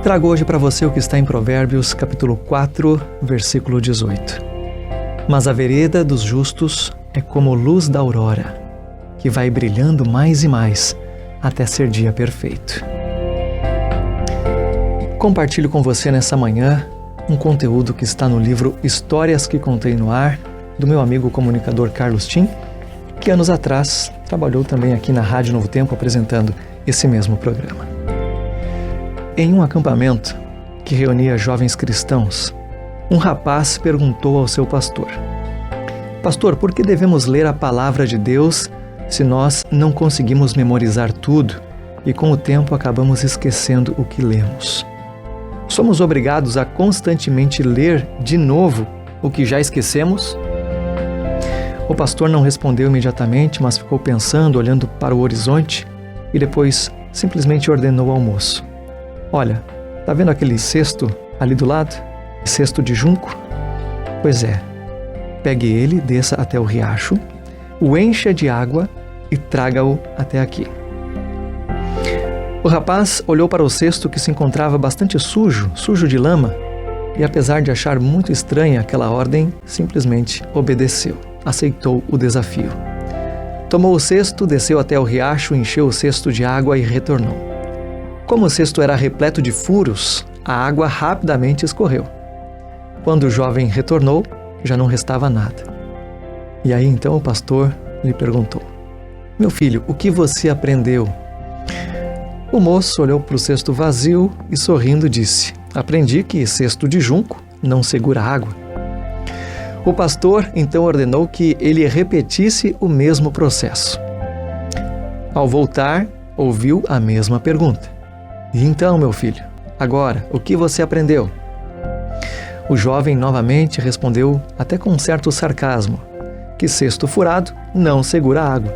Trago hoje para você o que está em Provérbios, capítulo 4, versículo 18. Mas a vereda dos justos é como luz da aurora, que vai brilhando mais e mais até ser dia perfeito. Compartilho com você nessa manhã um conteúdo que está no livro Histórias que Contei no Ar, do meu amigo comunicador Carlos Tim, que anos atrás trabalhou também aqui na Rádio Novo Tempo apresentando esse mesmo programa. Em um acampamento que reunia jovens cristãos, um rapaz perguntou ao seu pastor: Pastor, por que devemos ler a palavra de Deus se nós não conseguimos memorizar tudo e com o tempo acabamos esquecendo o que lemos? Somos obrigados a constantemente ler de novo o que já esquecemos? O pastor não respondeu imediatamente, mas ficou pensando, olhando para o horizonte e depois simplesmente ordenou ao moço: Olha, tá vendo aquele cesto ali do lado? Cesto de junco? Pois é, pegue ele, desça até o riacho, o encha de água e traga-o até aqui. O rapaz olhou para o cesto que se encontrava bastante sujo de lama, e apesar de achar muito estranha aquela ordem, simplesmente obedeceu, aceitou o desafio. Tomou o cesto, desceu até o riacho, encheu o cesto de água e retornou. Como o cesto era repleto de furos, a água rapidamente escorreu. Quando o jovem retornou, já não restava nada. E aí então o pastor lhe perguntou: Meu filho, o que você aprendeu? O moço olhou para o cesto vazio e sorrindo disse: Aprendi que cesto de junco não segura água. O pastor então ordenou que ele repetisse o mesmo processo. Ao voltar, ouviu a mesma pergunta: E então, meu filho, agora, o que você aprendeu? O jovem novamente respondeu, até com um certo sarcasmo, que cesto furado não segura água.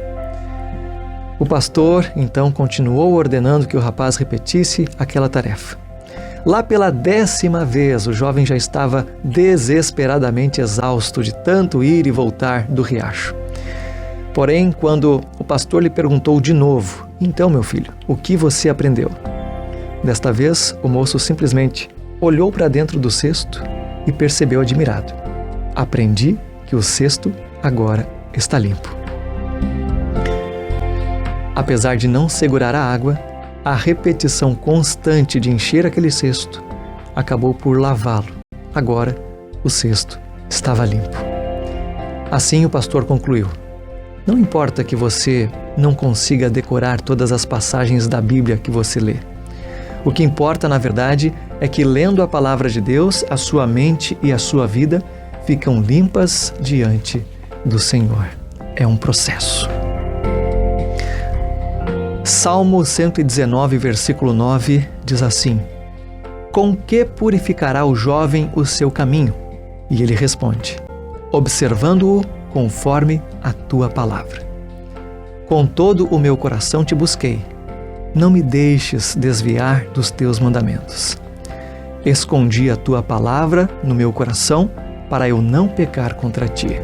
O pastor então continuou ordenando que o rapaz repetisse aquela tarefa. Lá pela 10ª vez, o jovem já estava desesperadamente exausto de tanto ir e voltar do riacho. Porém, quando o pastor lhe perguntou de novo: Então, meu filho, o que você aprendeu? Desta vez, o moço simplesmente olhou para dentro do cesto e percebeu admirado: Aprendi que o cesto agora está limpo. Apesar de não segurar a água, a repetição constante de encher aquele cesto acabou por lavá-lo. Agora, o cesto estava limpo. Assim o pastor concluiu: Não importa que você não consiga decorar todas as passagens da Bíblia que você lê. O que importa, na verdade, é que lendo a palavra de Deus, a sua mente e a sua vida ficam limpas diante do Senhor. É um processo. Salmo 119, versículo 9, diz assim: Com que purificará o jovem o seu caminho? E ele responde: Observando-o conforme a tua palavra. Com todo o meu coração te busquei. Não me deixes desviar dos teus mandamentos. Escondi a tua palavra no meu coração para eu não pecar contra ti.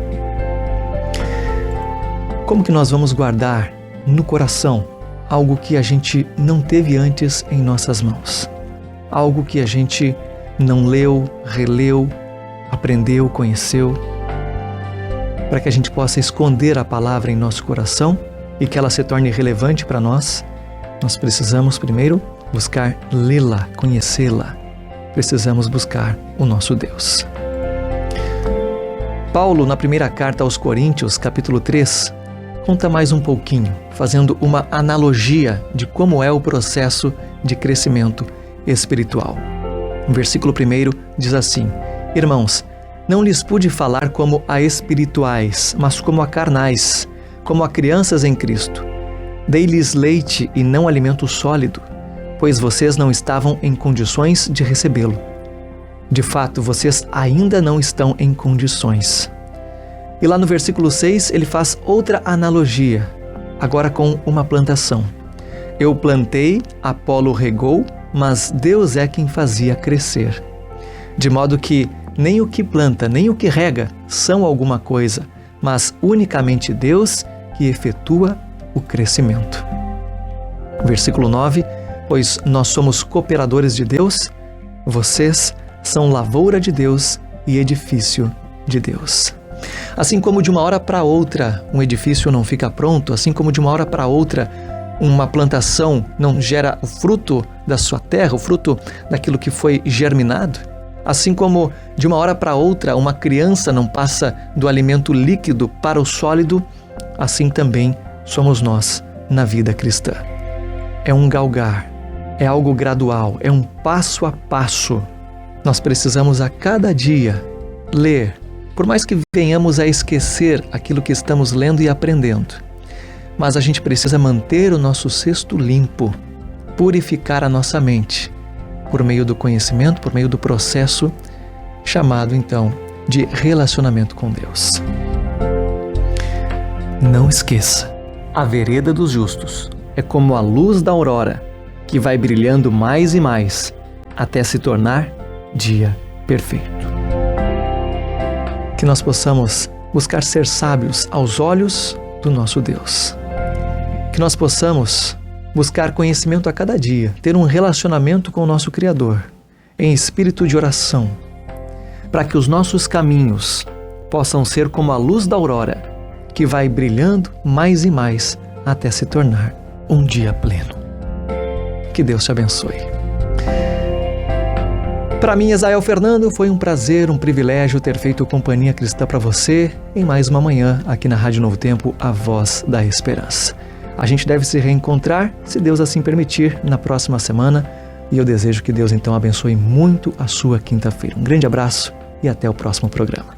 Como que nós vamos guardar no coração algo que a gente não teve antes em nossas mãos? Algo que a gente não leu, releu, aprendeu, conheceu, para que a gente possa esconder a palavra em nosso coração e que ela se torne relevante para nós. Nós precisamos primeiro buscar lê-la, conhecê-la. Precisamos buscar o nosso Deus. Paulo, na primeira carta aos Coríntios, capítulo 3, conta mais um pouquinho, fazendo uma analogia de como é o processo de crescimento espiritual. O versículo 1 diz assim: Irmãos, não lhes pude falar como a espirituais, mas como a carnais, como a crianças em Cristo. Dei-lhes leite e não alimento sólido, pois vocês não estavam em condições de recebê-lo. De fato, vocês ainda não estão em condições. E lá no versículo 6, ele faz outra analogia, agora com uma plantação. Eu plantei, Apolo regou, mas Deus é quem fazia crescer. De modo que nem o que planta, nem o que rega são alguma coisa, mas unicamente Deus que efetua o crescimento. Versículo 9, pois nós somos cooperadores de Deus, vocês são lavoura de Deus e edifício de Deus. Assim como de uma hora para outra um edifício não fica pronto, assim como de uma hora para outra uma plantação não gera o fruto da sua terra, o fruto daquilo que foi germinado, assim como de uma hora para outra uma criança não passa do alimento líquido para o sólido, assim também somos nós na vida cristã. É um galgar, é algo gradual, é um passo a passo. Nós precisamos a cada dia ler, por mais que venhamos a esquecer aquilo que estamos lendo e aprendendo. Mas a gente precisa manter o nosso cesto limpo, purificar a nossa mente, por meio do conhecimento, por meio do processo chamado então de relacionamento com Deus. Não esqueça, a vereda dos justos é como a luz da aurora, que vai brilhando mais e mais, até se tornar dia perfeito. Que nós possamos buscar ser sábios aos olhos do nosso Deus. Que nós possamos buscar conhecimento a cada dia, ter um relacionamento com o nosso Criador, em espírito de oração, para que os nossos caminhos possam ser como a luz da aurora, que vai brilhando mais e mais até se tornar um dia pleno. Que Deus te abençoe. Para mim, Ezael Fernando, foi um prazer, um privilégio ter feito companhia cristã para você em mais uma manhã aqui na Rádio Novo Tempo, a voz da esperança. A gente deve se reencontrar, se Deus assim permitir, na próxima semana, e eu desejo que Deus então abençoe muito a sua quinta-feira. Um grande abraço e até o próximo programa.